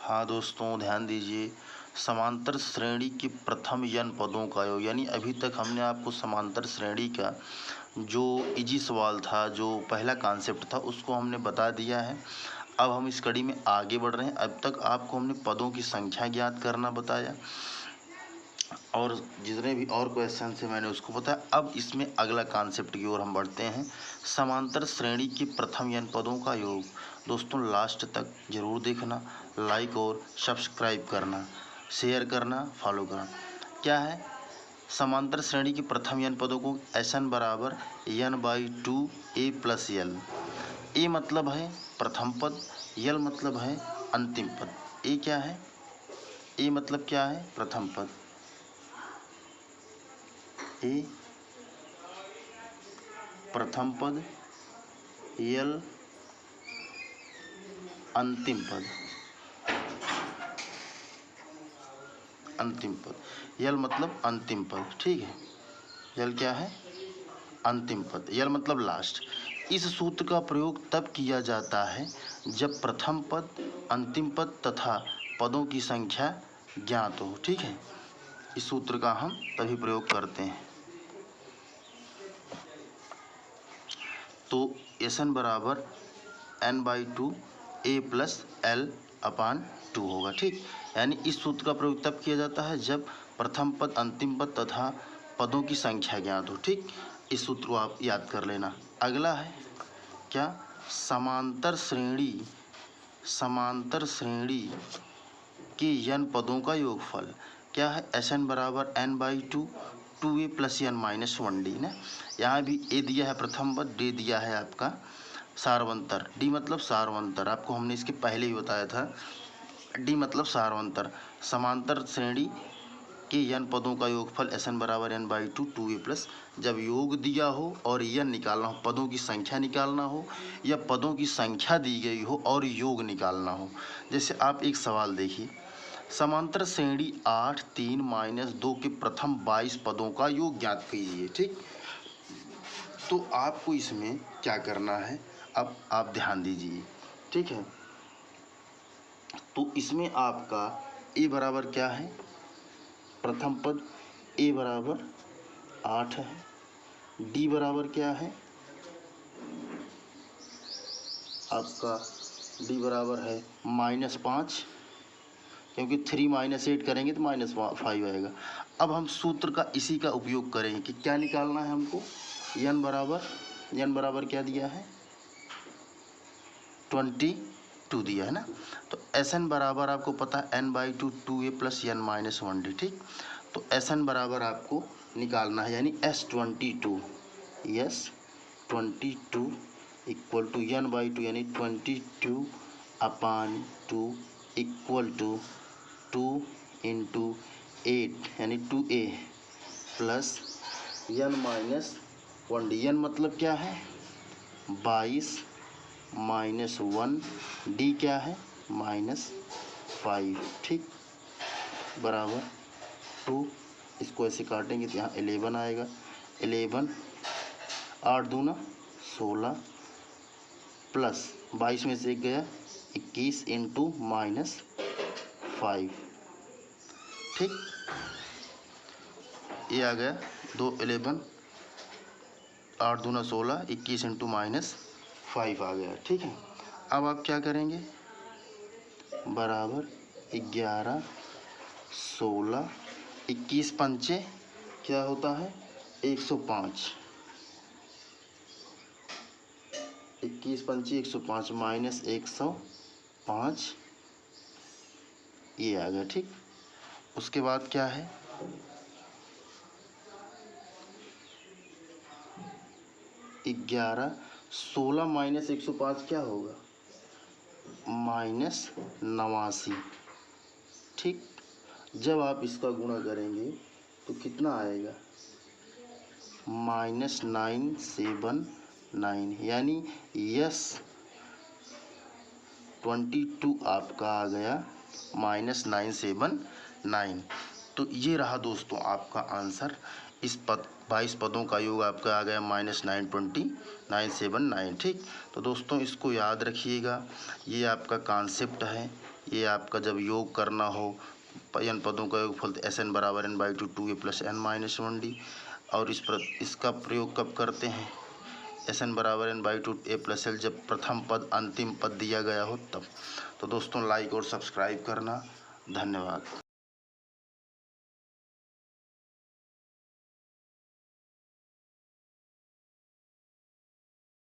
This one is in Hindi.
हाँ दोस्तों, ध्यान दीजिए। समांतर श्रेणी के प्रथम n पदों का योग, यानी अभी तक हमने आपको समांतर श्रेणी का जो इजी सवाल था, जो पहला कॉन्सेप्ट था, उसको हमने बता दिया है। अब हम इस कड़ी में आगे बढ़ रहे हैं। अब तक आपको हमने पदों की संख्या ज्ञात करना बताया और जितने भी और क्वेश्चन थे मैंने उसको बताया। अब इसमें अगला कॉन्सेप्ट की ओर हम बढ़ते हैं, समांतर श्रेणी के प्रथम n पदों का योग। दोस्तों लास्ट तक जरूर देखना, लाइक और सब्सक्राइब करना, शेयर करना, फॉलो करना। क्या है? समांतर श्रेणी के प्रथम n पदों को Sn बराबर n/2 a प्लस l। ए मतलब है प्रथम पद, यल मतलब है अंतिम पद। ए क्या है? ए मतलब क्या है? प्रथम पद। ए प्रथम पद, यल अंतिम पद। अंतिम पद, यल मतलब अंतिम पद। ठीक है, यल क्या है? अंतिम पद। यल मतलब लास्ट। इस सूत्र का प्रयोग तब किया जाता है जब प्रथम पद, अंतिम पद तथा पदों की संख्या ज्ञात हो। ठीक है, इस सूत्र का हम तभी प्रयोग करते हैं। तो Sn बराबर n/2 a प्लस l/2 होगा। ठीक, यानी इस सूत्र का प्रयोग तब किया जाता है जब प्रथम पद, अंतिम पद तथा पदों की संख्या ज्ञात हो। ठीक, इस सूत्र को आप याद कर लेना। अगला है क्या? समांतर श्रेणी के n पदों का योगफल। क्या है? Sn बराबर n/2 2a plus n minus 1d ना। यहाँ भी a दिया है प्रथम पद, d दिया है आपका सारवंतर। d मतलब सारवंतर, आपको हमने इसके पहले ही बताया था। d मतलब सारवंतर। समांतर श्रेणी के n पदों का योगफल Sn बराबर n/2 2a प्लस, जब योग दिया हो और n निकालना हो, पदों की संख्या निकालना हो या पदों की संख्या दी गई हो और योग निकालना हो। जैसे आप एक सवाल देखिए, समांतर श्रेणी 8 3 माइनस 2 के प्रथम 22 पदों का योग ज्ञात कीजिए। ठीक, तो आपको इसमें क्या करना है, अब आप ध्यान दीजिए। ठीक है, तो इसमें आपका a बराबर क्या है? प्रथम पद a बराबर 8 है। d बराबर क्या है? आपका d बराबर है -5, क्योंकि 3 - 8 करेंगे तो -5 आएगा। अब हम सूत्र का इसी का उपयोग करेंगे कि क्या निकालना है हमको। n बराबर क्या दिया है? 22 दिया है ना। तो Sn बराबर आपको पता है n/2 2a plus n minus 1d। ठीक, तो Sn बराबर आपको निकालना है, यानी S22 इक्वल टू n/2 यानी 22/2 इक्वल टू 2 × 8 यानी 2a plus n minus 1d। n मतलब क्या है? 22 माइनस 1, d क्या है? -5। ठीक, बराबर 2। इसको ऐसे काटेंगे तो यहाँ 11 आएगा। 11 8 दूना 16 प्लस 22 में से 1 गया 21 × -5। ठीक, ये आ गया 2 11 8 दूना 16 21 × -5 आ गया। ठीक है, अब आप क्या करेंगे? बराबर 11 16 21 पंचे क्या होता है? 105। 21 पंचे 105 माइनस 105, ये आ गया। ठीक, उसके बाद क्या है? 11 16 माइनस 105 क्या होगा? -89। ठीक, जब आप इसका गुणा करेंगे तो कितना आएगा? -979, यानी S22 आपका आ गया -979। तो ये रहा दोस्तों आपका आंसर। इस 22 पदों का योग आपका आ गया -979। ठीक, तो दोस्तों इसको याद रखिएगा, ये आपका कॉन्सेप्ट है, ये आपका जब योग करना हो n पदों का योगफल तो Sn बराबर n/2 2a + n-1d। और इसका प्रयोग कब करते हैं? Sn बराबर n/2 a + l जब प्रथम पद अंतिम पद दिया गया हो तब। तो दोस्तों लाइक और सब्सक्राइब करना। धन्यवाद।